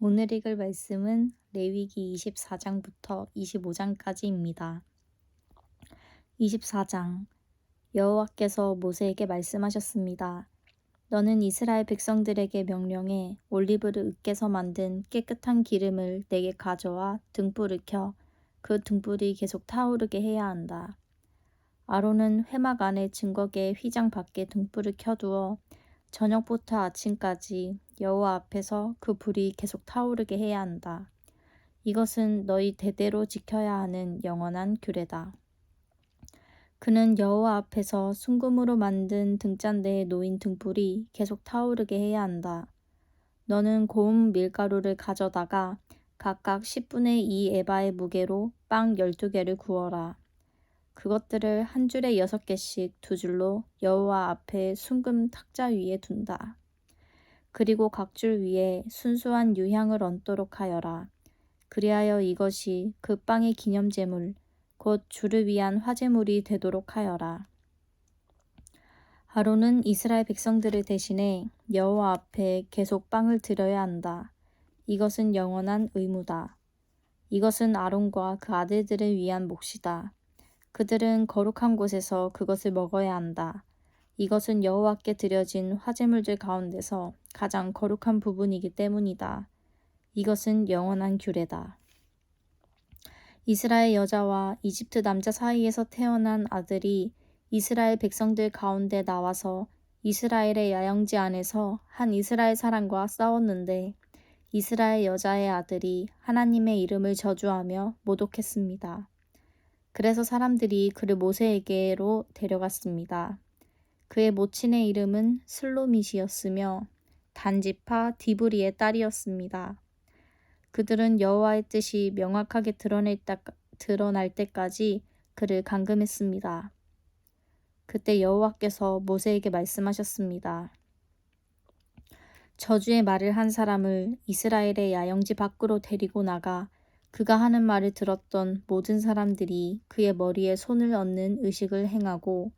오늘 읽을 말씀은 레위기 24장부터 25장까지입니다. 24장 여호와께서 모세에게 말씀하셨습니다. 너는 이스라엘 백성들에게 명령해 올리브를 으깨서 만든 깨끗한 기름을 내게 가져와 등불을 켜 그 등불이 계속 타오르게 해야 한다. 아론은 회막 안에 증거계 휘장 밖에 등불을 켜두어 저녁부터 아침까지 여호와 앞에서 그 불이 계속 타오르게 해야 한다. 이것은 너희 대대로 지켜야 하는 영원한 규례다. 그는 여호와 앞에서 순금으로 만든 등잔대에 놓인 등불이 계속 타오르게 해야 한다. 너는 고운 밀가루를 가져다가 각각 10분의 2 에바의 무게로 빵 12개를 구워라. 그것들을 한 줄에 6개씩 두 줄로 여호와 앞에 순금 탁자 위에 둔다. 그리고 각 줄 위에 순수한 유향을 얹도록 하여라. 그리하여 이것이 그 빵의 기념제물, 곧 주를 위한 화제물이 되도록 하여라. 아론은 이스라엘 백성들을 대신해 여호와 앞에 계속 빵을 드려야 한다. 이것은 영원한 의무다. 이것은 아론과 그 아들들을 위한 몫이다. 그들은 거룩한 곳에서 그것을 먹어야 한다. 이것은 여호와께 드려진 화제물들 가운데서 가장 거룩한 부분이기 때문이다. 이것은 영원한 규례다. 이스라엘 여자와 이집트 남자 사이에서 태어난 아들이 이스라엘 백성들 가운데 나와서 이스라엘의 야영지 안에서 한 이스라엘 사람과 싸웠는데 이스라엘 여자의 아들이 하나님의 이름을 저주하며 모독했습니다. 그래서 사람들이 그를 모세에게로 데려갔습니다. 그의 모친의 이름은 슬로밋이었으며 단지파 디브리의 딸이었습니다. 그들은 여호와의 뜻이 명확하게 드러날 때까지 그를 감금했습니다. 그때 여호와께서 모세에게 말씀하셨습니다. 저주의 말을 한 사람을 이스라엘의 야영지 밖으로 데리고 나가 그가 하는 말을 들었던 모든 사람들이 그의 머리에 손을 얹는 의식을 행하고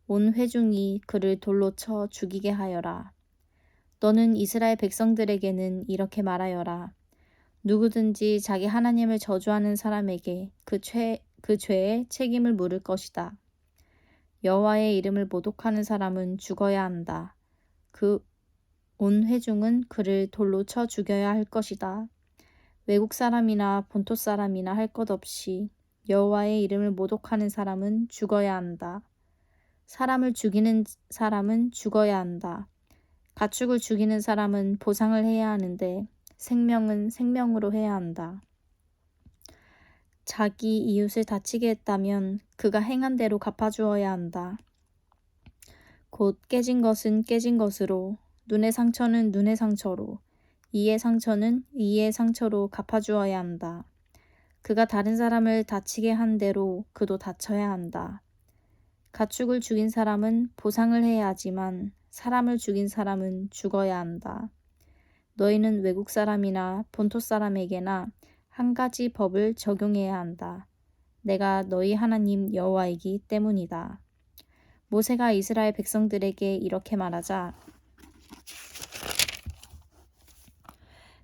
온 회중이 그를 돌로 쳐 죽이게 하여라. 너는 이스라엘 백성들에게는 이렇게 말하여라. 누구든지 자기 하나님을 저주하는 사람에게 그 죄의 책임을 물을 것이다. 여호와의 이름을 모독하는 사람은 죽어야 한다. 그 온 회중은 그를 돌로 쳐 죽여야 할 것이다. 외국 사람이나 본토 사람이나 할 것 없이 여호와의 이름을 모독하는 사람은 죽어야 한다. 사람을 죽이는 사람은 죽어야 한다. 가축을 죽이는 사람은 보상을 해야 하는데 생명은 생명으로 해야 한다. 자기 이웃을 다치게 했다면 그가 행한 대로 갚아주어야 한다. 곧 깨진 것은 깨진 것으로, 눈의 상처는 눈의 상처로, 이의 상처는 이의 상처로 갚아주어야 한다. 그가 다른 사람을 다치게 한 대로 그도 다쳐야 한다. 가축을 죽인 사람은 보상을 해야 하지만 사람을 죽인 사람은 죽어야 한다. 너희는 외국 사람이나 본토 사람에게나 한 가지 법을 적용해야 한다. 내가 너희 하나님 여호와이기 때문이다. 모세가 이스라엘 백성들에게 이렇게 말하자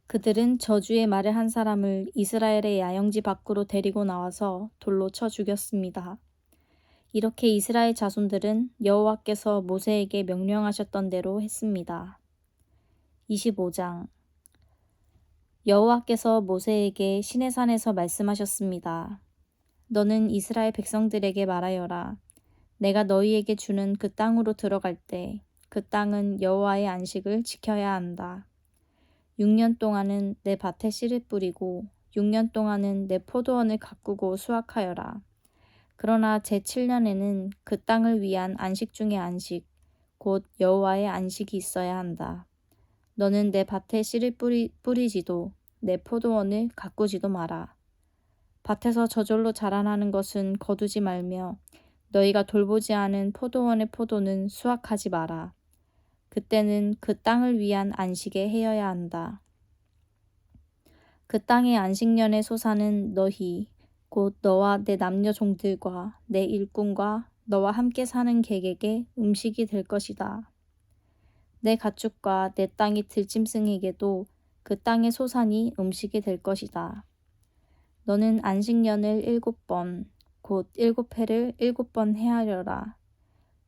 그들은 저주의 말을 한 사람을 이스라엘의 야영지 밖으로 데리고 나와서 돌로 쳐 죽였습니다. 이렇게 이스라엘 자손들은 여호와께서 모세에게 명령하셨던 대로 했습니다. 25장 여호와께서 모세에게 시내산에서 말씀하셨습니다. 너는 이스라엘 백성들에게 말하여라. 내가 너희에게 주는 그 땅으로 들어갈 때 그 땅은 여호와의 안식을 지켜야 한다. 6년 동안은 내 밭에 씨를 뿌리고 6년 동안은 내 포도원을 가꾸고 수확하여라. 그러나 제7년에는 그 땅을 위한 안식 중의 안식, 곧 여호와의 안식이 있어야 한다. 너는 내 밭에 씨를 뿌리지도 내 포도원을 가꾸지도 마라. 밭에서 저절로 자라나는 것은 거두지 말며 너희가 돌보지 않은 포도원의 포도는 수확하지 마라. 그때는 그 땅을 위한 안식에 헤어야 한다. 그 땅의 안식년의 소사는 너희 곧 너와 내 남녀 종들과 내 일꾼과 너와 함께 사는 객에게 음식이 될 것이다. 내 가축과 내 땅의 들짐승에게도 그 땅의 소산이 음식이 될 것이다. 너는 안식년을 7번, 곧 7회를 7번 헤아려라.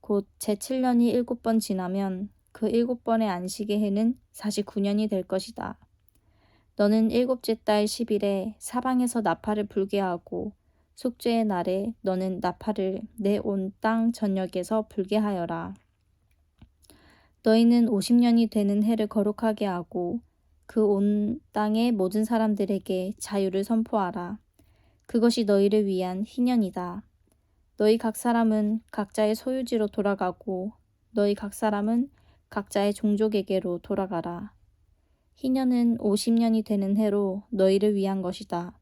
곧 제7년이 7번 지나면 그 7번의 안식의 해는 49년이 될 것이다. 너는 7째 달 10일에 사방에서 나팔을 불게 하고 속죄의 날에 너는 나팔을 내 온 땅 전역에서 불게 하여라. 너희는 50년이 되는 해를 거룩하게 하고 그 온 땅의 모든 사람들에게 자유를 선포하라. 그것이 너희를 위한 희년이다. 너희 각 사람은 각자의 소유지로 돌아가고 너희 각 사람은 각자의 종족에게로 돌아가라. 희년은 50년이 되는 해로 너희를 위한 것이다.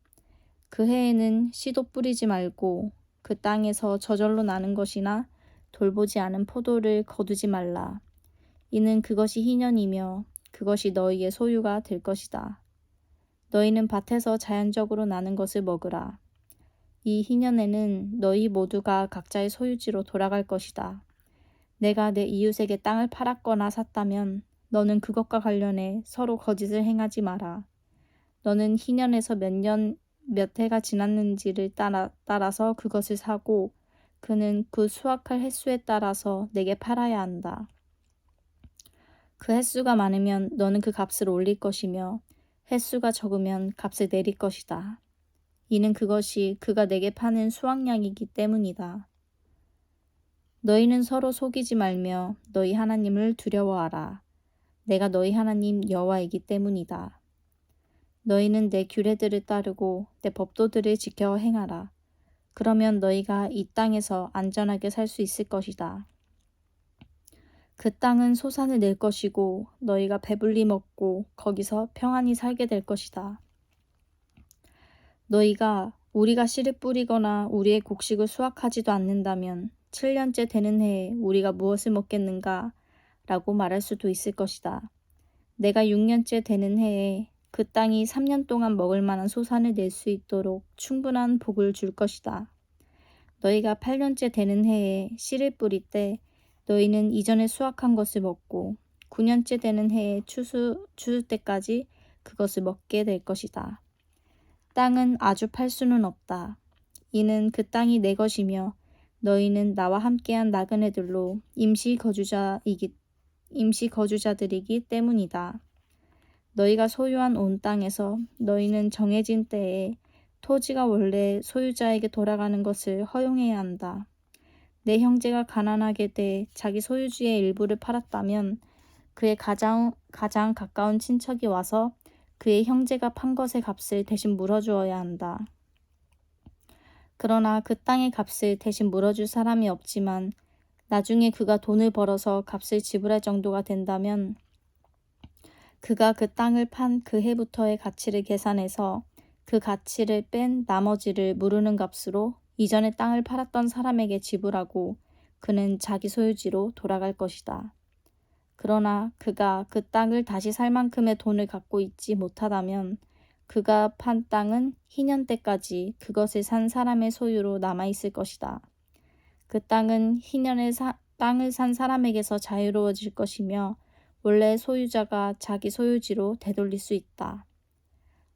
그 해에는 씨도 뿌리지 말고 그 땅에서 저절로 나는 것이나 돌보지 않은 포도를 거두지 말라. 이는 그것이 희년이며 그것이 너희의 소유가 될 것이다. 너희는 밭에서 자연적으로 나는 것을 먹으라. 이 희년에는 너희 모두가 각자의 소유지로 돌아갈 것이다. 내가 내 이웃에게 땅을 팔았거나 샀다면 너는 그것과 관련해 서로 거짓을 행하지 마라. 너는 희년에서 몇 해가 지났는지를 따라서 그것을 사고 그는 그 수확할 횟수에 따라서 내게 팔아야 한다. 그 횟수가 많으면 너는 그 값을 올릴 것이며 횟수가 적으면 값을 내릴 것이다. 이는 그것이 그가 내게 파는 수확량이기 때문이다. 너희는 서로 속이지 말며 너희 하나님을 두려워하라. 내가 너희 하나님 여호와이기 때문이다. 너희는 내 규례들을 따르고 내 법도들을 지켜 행하라. 그러면 너희가 이 땅에서 안전하게 살 수 있을 것이다. 그 땅은 소산을 낼 것이고 너희가 배불리 먹고 거기서 평안히 살게 될 것이다. 너희가 우리가 씨를 뿌리거나 우리의 곡식을 수확하지도 않는다면 7년째 되는 해에 우리가 무엇을 먹겠는가? 라고 말할 수도 있을 것이다. 내가 6년째 되는 해에 그 땅이 3년 동안 먹을 만한 소산을 낼 수 있도록 충분한 복을 줄 것이다. 너희가 8년째 되는 해에 씨를 뿌릴 때 너희는 이전에 수확한 것을 먹고 9년째 되는 해에 추수 때까지 그것을 먹게 될 것이다. 땅은 아주 팔 수는 없다. 이는 그 땅이 내 것이며 너희는 나와 함께한 나그네들로 임시 거주자들이기 때문이다. 너희가 소유한 온 땅에서 너희는 정해진 때에 토지가 원래 소유자에게 돌아가는 것을 허용해야 한다. 내 형제가 가난하게 돼 자기 소유지의 일부를 팔았다면 그의 가장 가까운 친척이 와서 그의 형제가 판 것의 값을 대신 물어주어야 한다. 그러나 그 땅의 값을 대신 물어줄 사람이 없지만 나중에 그가 돈을 벌어서 값을 지불할 정도가 된다면 그가 그 땅을 판 그 해부터의 가치를 계산해서 그 가치를 뺀 나머지를 무르는 값으로 이전에 땅을 팔았던 사람에게 지불하고 그는 자기 소유지로 돌아갈 것이다. 그러나 그가 그 땅을 다시 살 만큼의 돈을 갖고 있지 못하다면 그가 판 땅은 희년 때까지 그것을 산 사람의 소유로 남아있을 것이다. 그 땅은 희년에 땅을 산 사람에게서 자유로워질 것이며 원래 소유자가 자기 소유지로 되돌릴 수 있다.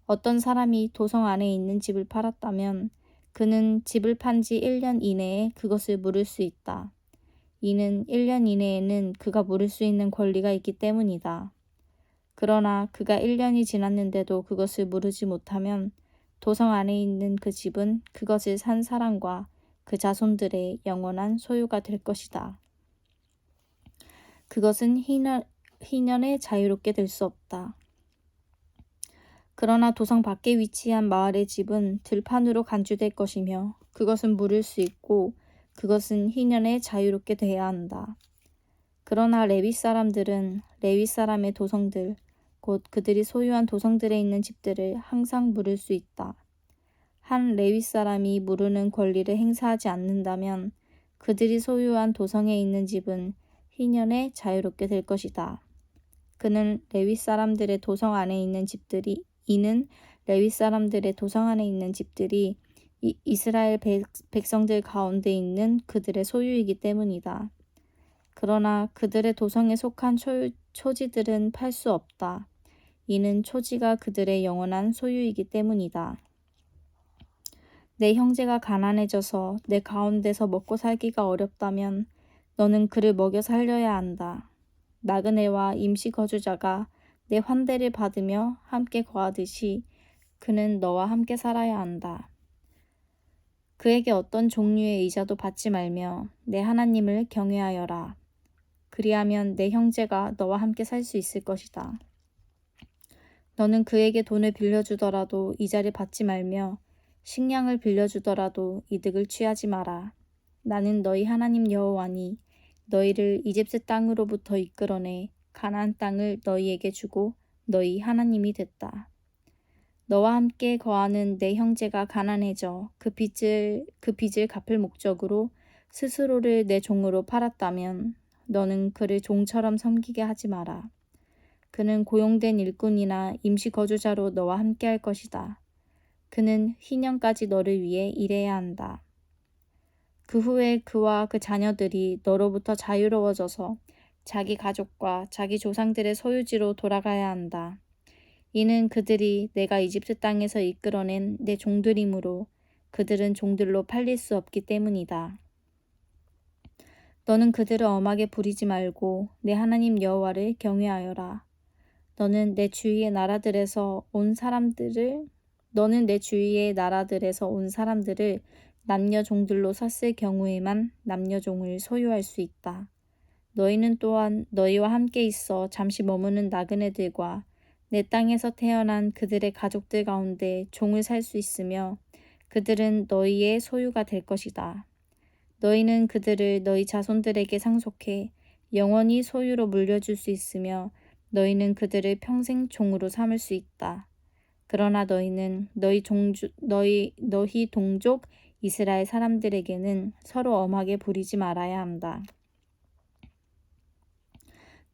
어떤 사람이 도성 안에 있는 집을 팔았다면 그는 집을 판 지 1년 이내에 그것을 물을 수 있다. 이는 1년 이내에는 그가 물을 수 있는 권리가 있기 때문이다. 그러나 그가 1년이 지났는데도 그것을 물으지 못하면 도성 안에 있는 그 집은 그것을 산 사람과 그 자손들의 영원한 소유가 될 것이다. 그것은 희년에 자유롭게 될 수 없다. 그러나 도성 밖에 위치한 마을의 집은 들판으로 간주될 것이며 그것은 물을 수 있고 그것은 희년에 자유롭게 돼야 한다. 그러나 레위 사람들은 레위 사람의 도성들, 곧 그들이 소유한 도성들에 있는 집들을 항상 물을 수 있다. 한 레위 사람이 무르는 권리를 행사하지 않는다면 그들이 소유한 도성에 있는 집은 희년에 자유롭게 될 것이다. 이는 레위 사람들의 도성 안에 있는 집들이 이스라엘 백성들 가운데 있는 그들의 소유이기 때문이다. 그러나 그들의 도성에 속한 초지들은 팔 수 없다. 이는 초지가 그들의 영원한 소유이기 때문이다. 내 형제가 가난해져서 내 가운데서 먹고 살기가 어렵다면 너는 그를 먹여 살려야 한다. 나그네와 임시 거주자가 내 환대를 받으며 함께 거하듯이 그는 너와 함께 살아야 한다. 그에게 어떤 종류의 이자도 받지 말며 내 하나님을 경외하여라. 그리하면 내 형제가 너와 함께 살 수 있을 것이다. 너는 그에게 돈을 빌려주더라도 이자를 받지 말며 식량을 빌려주더라도 이득을 취하지 마라. 나는 너희 하나님 여호와니 너희를 이집트 땅으로부터 이끌어내 가나안 땅을 너희에게 주고 너희 하나님이 됐다. 너와 함께 거하는 내 형제가 가난해져 그 빚을 갚을 목적으로 스스로를 내 종으로 팔았다면 너는 그를 종처럼 섬기게 하지 마라. 그는 고용된 일꾼이나 임시 거주자로 너와 함께 할 것이다. 그는 희년까지 너를 위해 일해야 한다. 그 후에 그와 그 자녀들이 너로부터 자유로워져서 자기 가족과 자기 조상들의 소유지로 돌아가야 한다. 이는 그들이 내가 이집트 땅에서 이끌어낸 내 종들이므로 그들은 종들로 팔릴 수 없기 때문이다. 너는 그들을 엄하게 부리지 말고 내 하나님 여호와를 경외하여라. 너는 내 주위의 나라들에서 온 사람들을 남녀 종들로 샀을 경우에만 남녀 종을 소유할 수 있다. 너희는 또한 너희와 함께 있어 잠시 머무는 나그네들과 내 땅에서 태어난 그들의 가족들 가운데 종을 살 수 있으며 그들은 너희의 소유가 될 것이다. 너희는 그들을 너희 자손들에게 상속해 영원히 소유로 물려줄 수 있으며 너희는 그들을 평생 종으로 삼을 수 있다. 그러나 너희는 너희 동족 이스라엘 사람들에게는 서로 엄하게 부리지 말아야 한다.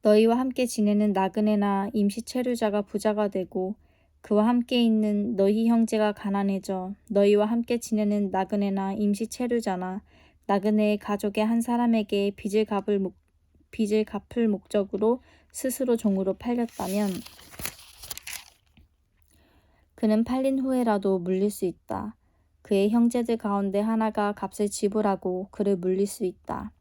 너희와 함께 지내는 나그네나 임시 체류자가 부자가 되고 그와 함께 있는 너희 형제가 가난해져 너희와 함께 지내는 나그네나 임시 체류자나 나그네의 가족의 한 사람에게 빚을 갚을 목적으로 스스로 종으로 팔렸다면 그는 팔린 후에라도 물릴 수 있다. 그의 형제들 가운데 하나가 값을 지불하고 그를 물릴 수 있다.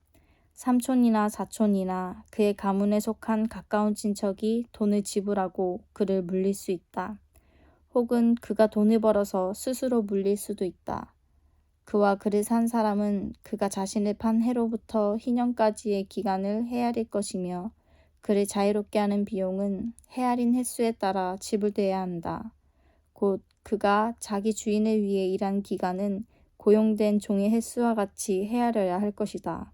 삼촌이나 사촌이나 그의 가문에 속한 가까운 친척이 돈을 지불하고 그를 물릴 수 있다. 혹은 그가 돈을 벌어서 스스로 물릴 수도 있다. 그와 그를 산 사람은 그가 자신을 판 해로부터 희년까지의 기간을 헤아릴 것이며 그를 자유롭게 하는 비용은 헤아린 횟수에 따라 지불돼야 한다. 곧 그가 자기 주인을 위해 일한 기간은 고용된 종의 횟수와 같이 헤아려야 할 것이다.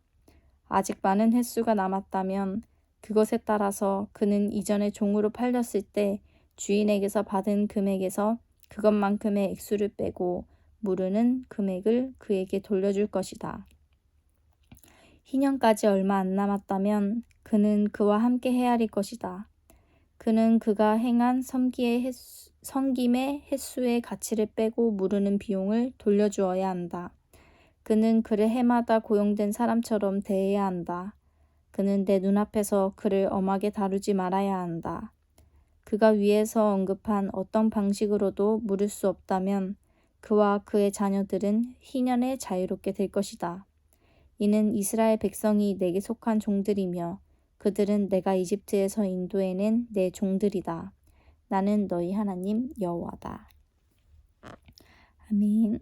아직 많은 횟수가 남았다면 그것에 따라서 그는 이전에 종으로 팔렸을 때 주인에게서 받은 금액에서 그것만큼의 액수를 빼고 무르는 금액을 그에게 돌려줄 것이다. 희년까지 얼마 안 남았다면 그는 그와 함께 헤아릴 것이다. 그는 그가 행한 섬김의 횟수의 가치를 빼고 무르는 비용을 돌려주어야 한다. 그는 그를 해마다 고용된 사람처럼 대해야 한다. 그는 내 눈앞에서 그를 엄하게 다루지 말아야 한다. 그가 위에서 언급한 어떤 방식으로도 물을 수 없다면 그와 그의 자녀들은 희년에 자유롭게 될 것이다. 이는 이스라엘 백성이 내게 속한 종들이며 그들은 내가 이집트에서 인도해낸 내 종들이다. 나는 너희 하나님 여호와다. 아멘.